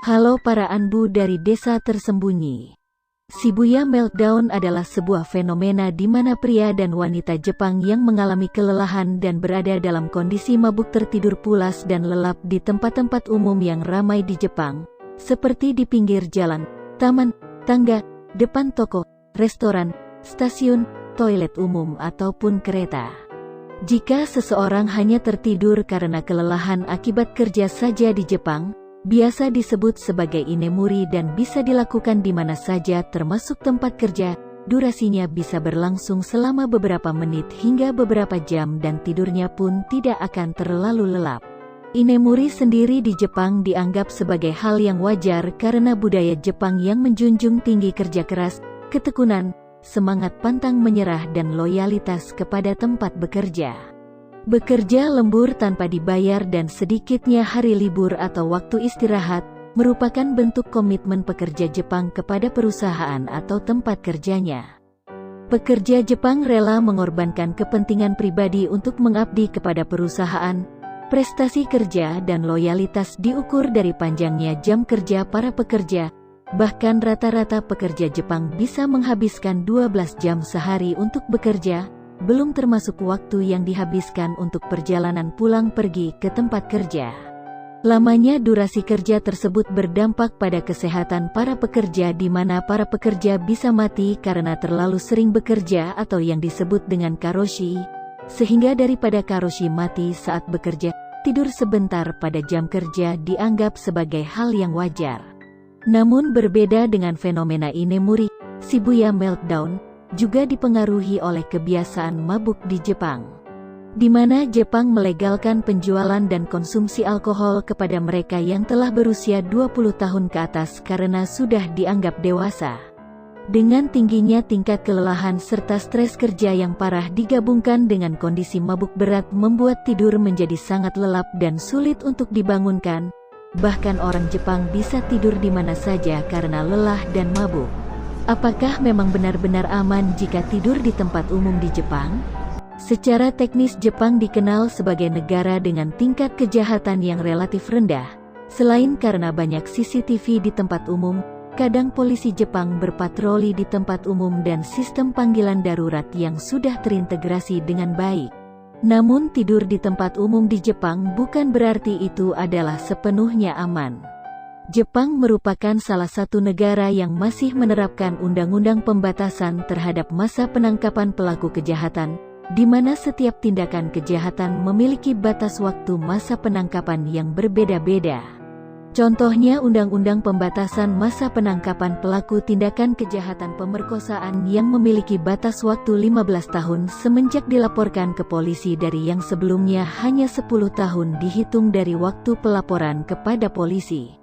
Halo para anbu dari desa tersembunyi. Shibuya Meltdown adalah sebuah fenomena di mana pria dan wanita Jepang yang mengalami kelelahan dan berada dalam kondisi mabuk tertidur pulas dan lelap di tempat-tempat umum yang ramai di Jepang, seperti di pinggir jalan, taman, tangga, depan toko, restoran, stasiun, toilet umum ataupun kereta. Jika seseorang hanya tertidur karena kelelahan akibat kerja saja di Jepang, biasa disebut sebagai inemuri dan bisa dilakukan di mana saja termasuk tempat kerja. Durasinya bisa berlangsung selama beberapa menit hingga beberapa jam dan tidurnya pun tidak akan terlalu lelap. Inemuri sendiri di Jepang dianggap sebagai hal yang wajar karena budaya Jepang yang menjunjung tinggi kerja keras, ketekunan, semangat pantang menyerah dan loyalitas kepada tempat bekerja. Bekerja lembur tanpa dibayar dan sedikitnya hari libur atau waktu istirahat, merupakan bentuk komitmen pekerja Jepang kepada perusahaan atau tempat kerjanya. Pekerja Jepang rela mengorbankan kepentingan pribadi untuk mengabdi kepada perusahaan. Prestasi kerja dan loyalitas diukur dari panjangnya jam kerja para pekerja. Bahkan rata-rata pekerja Jepang bisa menghabiskan 12 jam sehari untuk bekerja, belum termasuk waktu yang dihabiskan untuk perjalanan pulang pergi ke tempat kerja. Lamanya durasi kerja tersebut berdampak pada kesehatan para pekerja di mana para pekerja bisa mati karena terlalu sering bekerja atau yang disebut dengan karoshi. Sehingga daripada karoshi mati saat bekerja, tidur sebentar pada jam kerja dianggap sebagai hal yang wajar. Namun berbeda dengan fenomena inemuri, Shibuya Meltdown juga dipengaruhi oleh kebiasaan mabuk di Jepang, di mana Jepang melegalkan penjualan dan konsumsi alkohol kepada mereka yang telah berusia 20 tahun ke atas karena sudah dianggap dewasa. Dengan tingginya tingkat kelelahan serta stres kerja yang parah digabungkan dengan kondisi mabuk berat membuat tidur menjadi sangat lelap dan sulit untuk dibangunkan. Bahkan orang Jepang bisa tidur di mana saja karena lelah dan mabuk. Apakah memang benar-benar aman jika tidur di tempat umum di Jepang? Secara teknis Jepang dikenal sebagai negara dengan tingkat kejahatan yang relatif rendah. Selain karena banyak CCTV di tempat umum, kadang polisi Jepang berpatroli di tempat umum dan sistem panggilan darurat yang sudah terintegrasi dengan baik. Namun tidur di tempat umum di Jepang bukan berarti itu adalah sepenuhnya aman. Jepang merupakan salah satu negara yang masih menerapkan undang-undang pembatasan terhadap masa penangkapan pelaku kejahatan, di mana setiap tindakan kejahatan memiliki batas waktu masa penangkapan yang berbeda-beda. Contohnya undang-undang pembatasan masa penangkapan pelaku tindakan kejahatan pemerkosaan yang memiliki batas waktu 15 tahun semenjak dilaporkan ke polisi dari yang sebelumnya hanya 10 tahun dihitung dari waktu pelaporan kepada polisi.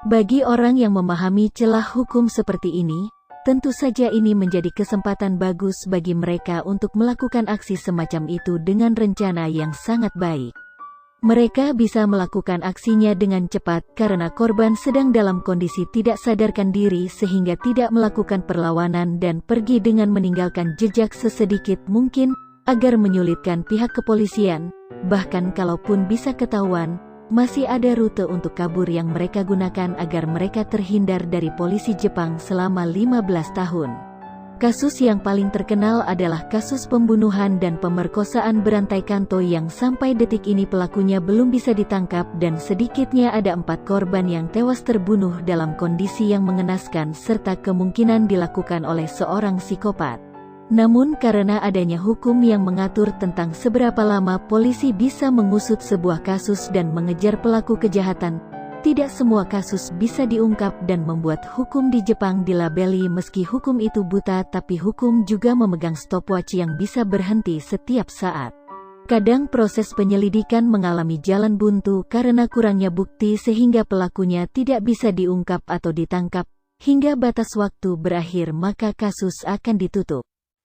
Bagi orang yang memahami celah hukum seperti ini, tentu saja ini menjadi kesempatan bagus bagi mereka untuk melakukan aksi semacam itu dengan rencana yang sangat baik. Mereka bisa melakukan aksinya dengan cepat karena korban sedang dalam kondisi tidak sadarkan diri sehingga tidak melakukan perlawanan dan pergi dengan meninggalkan jejak sesedikit mungkin agar menyulitkan pihak kepolisian. Bahkan kalaupun bisa ketahuan, masih ada rute untuk kabur yang mereka gunakan agar mereka terhindar dari polisi Jepang selama 15 tahun. Kasus yang paling terkenal adalah kasus pembunuhan dan pemerkosaan berantai Kanto yang sampai detik ini pelakunya belum bisa ditangkap dan sedikitnya ada 4 korban yang tewas terbunuh dalam kondisi yang mengenaskan serta kemungkinan dilakukan oleh seorang psikopat. Namun karena adanya hukum yang mengatur tentang seberapa lama polisi bisa mengusut sebuah kasus dan mengejar pelaku kejahatan, tidak semua kasus bisa diungkap dan membuat hukum di Jepang dilabeli meski hukum itu buta tapi hukum juga memegang stopwatch yang bisa berhenti setiap saat. Kadang proses penyelidikan mengalami jalan buntu karena kurangnya bukti sehingga pelakunya tidak bisa diungkap atau ditangkap, hingga batas waktu berakhir maka kasus akan ditutup.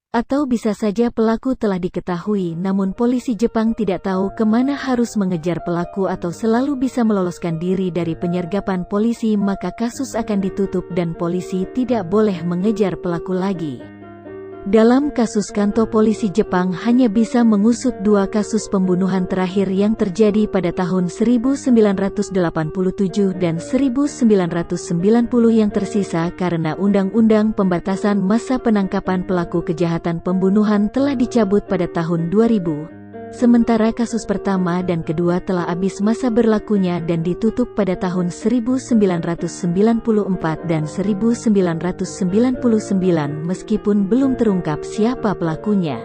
Atau bisa saja pelaku telah diketahui namun polisi Jepang tidak tahu kemana harus mengejar pelaku atau selalu bisa meloloskan diri dari penyergapan polisi maka kasus akan ditutup dan polisi tidak boleh mengejar pelaku lagi. Dalam kasus Kanto, polisi Jepang hanya bisa mengusut 2 kasus pembunuhan terakhir yang terjadi pada tahun 1987 dan 1990 yang tersisa karena Undang-Undang Pembatasan Masa Penangkapan Pelaku Kejahatan Pembunuhan telah dicabut pada tahun 2000. Sementara kasus pertama dan kedua telah habis masa berlakunya dan ditutup pada tahun 1994 dan 1999 meskipun belum terungkap siapa pelakunya.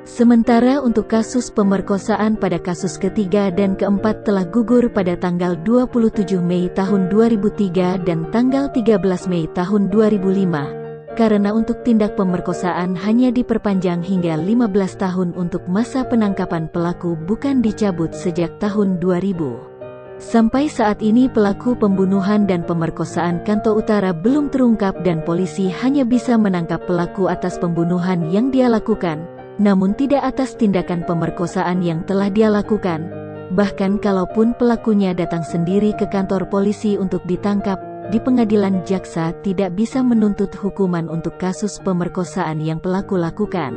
Sementara untuk kasus pemerkosaan pada kasus ketiga dan keempat telah gugur pada tanggal 27 Mei tahun 2003 dan tanggal 13 Mei tahun 2005. Karena untuk tindak pemerkosaan hanya diperpanjang hingga 15 tahun untuk masa penangkapan pelaku bukan dicabut sejak tahun 2000. Sampai saat ini pelaku pembunuhan dan pemerkosaan Kanto Utara belum terungkap dan polisi hanya bisa menangkap pelaku atas pembunuhan yang dia lakukan, namun tidak atas tindakan pemerkosaan yang telah dia lakukan. Bahkan kalaupun pelakunya datang sendiri ke kantor polisi untuk ditangkap, di pengadilan jaksa tidak bisa menuntut hukuman untuk kasus pemerkosaan yang pelaku lakukan.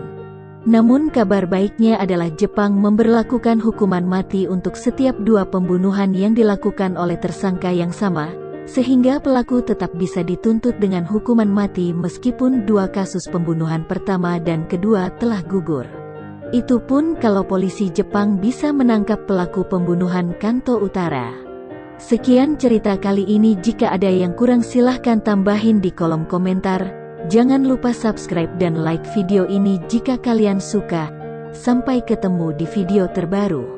Namun kabar baiknya adalah Jepang memberlakukan hukuman mati untuk setiap 2 pembunuhan yang dilakukan oleh tersangka yang sama, sehingga pelaku tetap bisa dituntut dengan hukuman mati meskipun 2 kasus pembunuhan pertama dan kedua telah gugur. Itu pun kalau polisi Jepang bisa menangkap pelaku pembunuhan Kanto Utara. Sekian cerita kali ini, jika ada yang kurang silahkan tambahin di kolom komentar. Jangan lupa subscribe dan like video ini jika kalian suka. Sampai ketemu di video terbaru.